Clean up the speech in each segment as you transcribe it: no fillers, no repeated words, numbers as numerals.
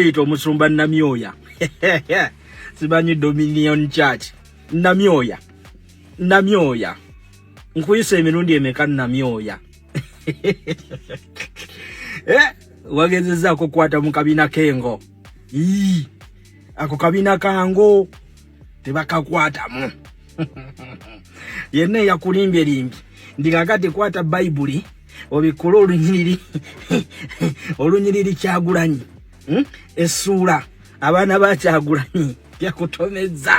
Ito Musumba Namyoya. Sibanyi Dominion Church. Namyoya. Namyoya. Nkuyise emirundi emeka Namyoya. Wagezeza kukwata mu kabina kengo. Ako kabina kango tebakakwata mu. Yenne yakulimbye limbi. Ndikakati kwata Bible obikula olunyiriri Kyagulanyi. Esura abana ba Kyagulanyi yakutomeza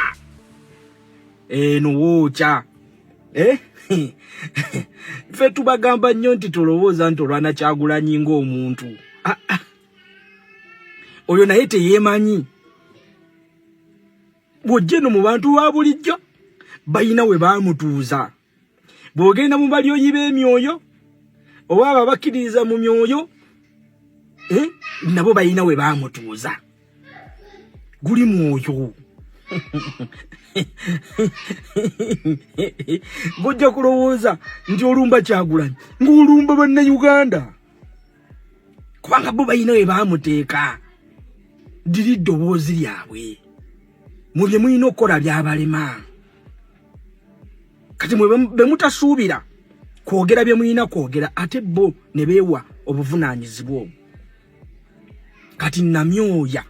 nuwocha fe tubagamba nnyo nti tulowooza nti olwana Kyagulanyi ng'omuntu oyo naye teyeemanyi bw'ojjeno mu bantu ba bulijjo bayina we baamutuuza bw'ogenda mu balyoyi b'emyoyo oba ababakkiririza mu myoyo nabo bayina we baamutuuza guli mwoyo gojja kulowooza nti olumba Kyagulanyi ng'olumba bannayuganda kubanga bo bayina we baamuteeka diri ddoboozi lyabwe mu bye mulina okukola byabalema kati be mutasuubira kwogera bye mulina kwogera ate bo ne beewa obuvunaanyizibwa obwo kati Namyoya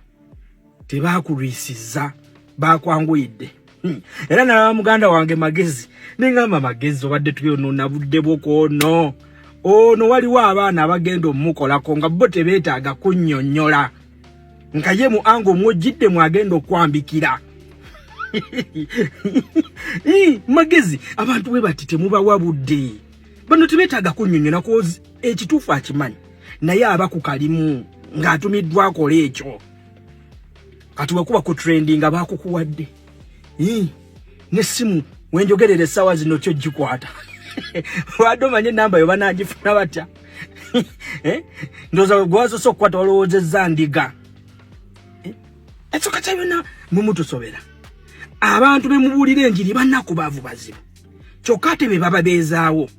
tebakulwisiza bakwanguyidde era na muganda wange Magezi ningamba Magezi obadde tuyonoona budde bwokono ono waliwo abaana abagenda omukolako nga bo tebeetaaga kunnyonnyola nga ye mu ango mwojjidde mwagenda okwambikira Magezi abantu bwe bati temubawa budde bano tebeetaaga kunnyonnyola kozi ekituufu akimanyi naye aba ku kalimu ng'atumiddwa akola ekyo kati wekuba ku trending abaakukuwadde n'essimu wenjogerera essaawa zino kyo gikwata wadde omanye namba yo banaagifuna batya ndowooza gwasoose okukwata walowoozezza ndiga ekyoka kya byonna mumutusobera abantu be mubuulira enjiri bannakubaavu bazibu kyokka ate be baba beezaawo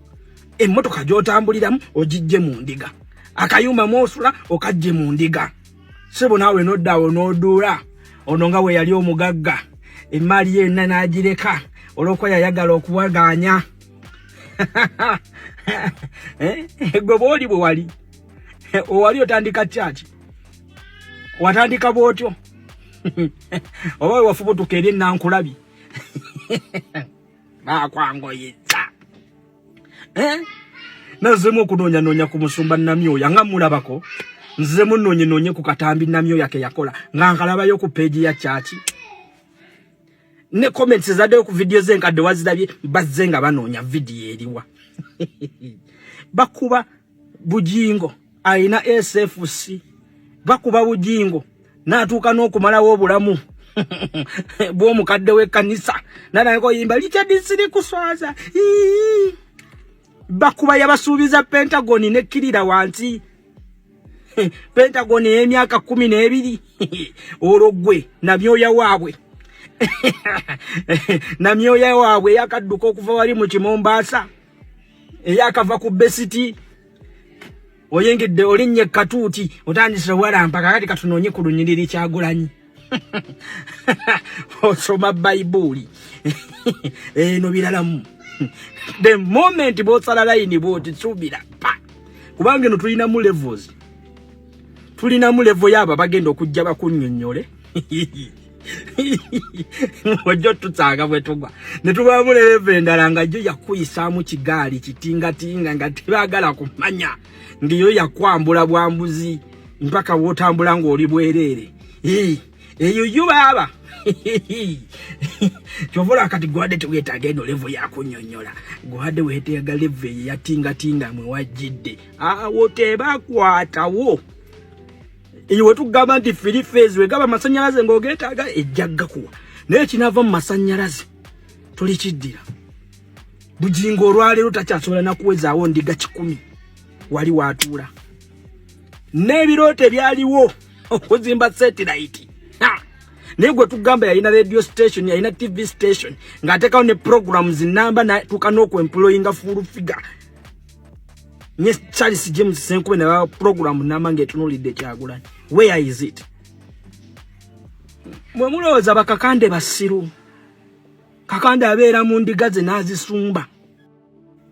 emmotoka gy'otambuliramu ogijje mu ndiga akayumba mwosula okajje mu ndiga sebo naawe noddaawo n'oduula ono nga we yali omugagga emaali yenna n'agireka olw'okuba yayagala okuwagaanya gwe bw'oli bwe wali owali otandika kyaki watandika bw'otyo oba we wafubutuka eri Nankulabi baakwangoyezza nazemu okunoonya ku Musumba Namyoya nga mulabako nzemu noonye ku katambi Namyoya ke yakola nga nkalabayo ku page ya chachi ne comments zadde ku video ze nkadde wazirabye bazze nga banoonya video eriwa bakuba bujingo aina SFC bakuba bujingo natuuka n'okumalawo obulamu bw'omukadde w'ekkanisa nanako yimba likyadisiri kuswaza bakuba yabasuubiza Pentagon nekkirira wansi Pentagon y'emyaka 12 ologwe Namyoya waabwe Namyoya waabwe yakadduka okuva wali mu Kimombasa yakava ku besiti oyengedde olinnye katuuti otandise walampa kakati katunoonye ku lunyiriri Kyagulanyi osoma Bayibuli no biralamu the moment bosala line boti subira pa kubanga no tulina mu levels tulina mu level yaba bagenda okujja bakunnyonnyole ojo tutsaga bwetugwa ne tuba mu level endala nga jo yakuyisa mu kigaali kitingatinga nga tebagala kumanya ndiyo yakwambula bwambuzi mpaka wotambula ng'oli bwerere eyo yo baba chovola kati gwade tuwetaga eno level ya kunnyonnyola gwade weteega level ya tingatinga mwe wajjidde wote bakwatawo eyo wetugamba nti free phase wegaba masanyalaze ng'ogeetaaga ejjagga kuwa naye kinava mu masanyalaze tulikiddira bujingo olwaleero takyasobola nakuwezaawo ndiga 10 wali waatuula n'ebiroote byaliwo okuzimba satellite naye gwe tugamba yalina radio station yalina TV station ng'ateekawo ne programs namba natuuka n'okwemployinga full figure Yes, Charles James Senkube na program namange tunulidde Kyagulanyi. Where is it? mwe mulowooza bakakande basiru kakande abeera mu ndiga ze n'azisumba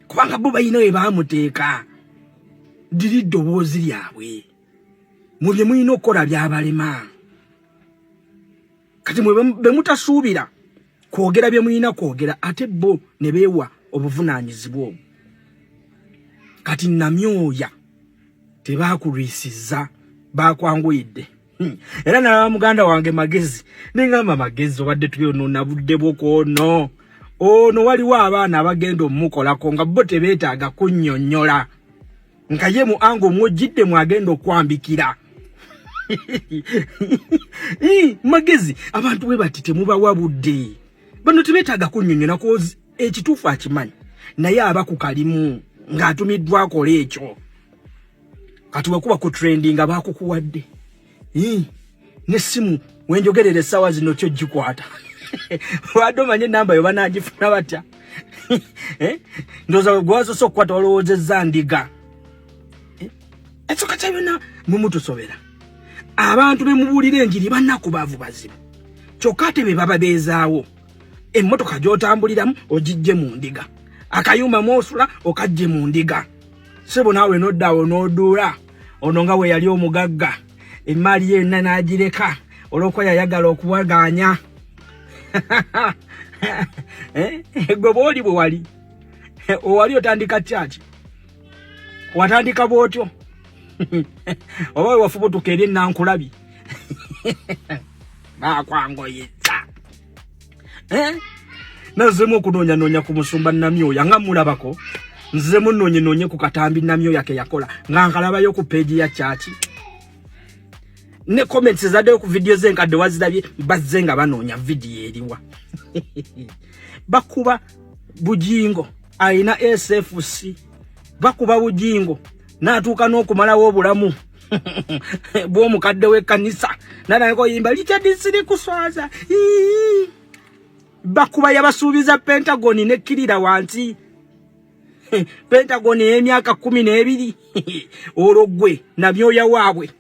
kubanga bo balina we baamuteeka diri ddoboozi lyabwe mu bye mulina okukola byabalema kati be mutasuubira kwogera bye mulina kwogera ate bo ne beewa obuvunaanyizibwa obwo kati Namyoya tebaakulwisiza baakwanguyidde era nalaba muganda wange Magezi nengamba Magezi obadde tuyonoona budde bwokoono ono waliwo abaana abagenda omukolako nga bo tebeetaaga kunnyonnyola nga ye mu ango mwojjidde mwagenda okwambikira Magezi abantu bwe bati temubawa budde bano tebeetaaga kunnyonnyola kozi ekituufu akimanyi naye aba ku kalimu ng'atumiddwa akola ekyo kati wekuba ku trending abaakukuwadde nesimu wenjogerere essaawa zino kyo gikwata wadde omanye enamba yo banaagifuna batya ndowooza gwasoose okukwata walowoozezza ndiga ekyoka kya byonna mumutusobera abantu be mubuulira enjiri bannakubaavu bazibu kyokka ate be baba beezaawo emmotoka gy'otambuliramu ogijje mu ndiga akayumba mwosula okajje mu ndiga sebo naawe noddaawo n'oduula ono nga we yali omugagga emaali yenna n'agireka olw'okuba yayagala okuwagaanya gwe bw'oli bwe wali owali otandika kyaki watandika bw'otyo oba we wafubutuka eri ennankulabi baakwangoyezza nazzemu okunoonyanoonya ku musumba Namyoya nga mulabako nzemu nnoonye ku katambi Namyoya ke yakola nga nkalabayo ku peegi ya kyaki ne comments zaddeyo ku video ze nkadde wazirabye bazze nga banoonya video eriwa bakuba bujingo ayina SFC bakuba bujingo n'atuuka n'okumalawo obulamu bw'omukadde w'ekkanisa nanako yimba likyadisiri kuswaza bakuba yabasuubiza Pentagon nekkirira wansi Pentagon y'emyaka 12 olwo gwe Namyoya waabwe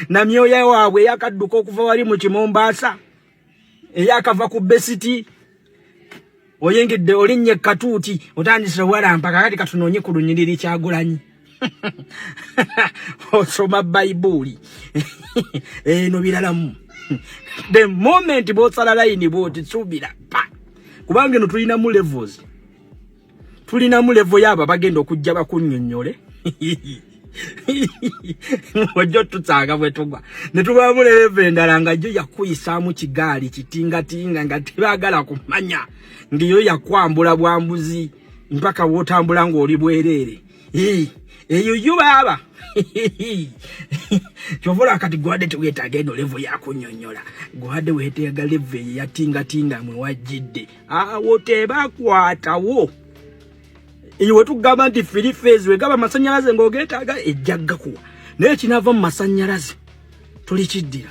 Namyoya waabwe yakadduka okuva wali mu Kimombasa eyakava ku besiti oyengedde olinnye katuuti otandise walampa kakati katunoonye ku lunyiriri Kyagulanyi osoma Bayibuli eno biralamu the moment bosala line boti subira pa kubanga no tulina mu levels tulina mu level yaba bagenda okujja bakunnyonnyole wajjo tutsaga bwetugwa ne tuba mu level endala nga jjo yakuyisaamu kigaali kitingatinga nga tebagala kumanya ndiyo yakwambula bwambuzi mpaka wotambula ng'oli bwerere eyo yo baba chovola kati gwade tugetage eno level yakunnyonnyola gwade weteega level yatingatinga mwe wajjidde wote bakwatawo eyo wetugamba nti free phase wegaba amasanyalaze ng'ogeetaaga ejjagga kuwa naye kinava mu masanyalaze tulikiddira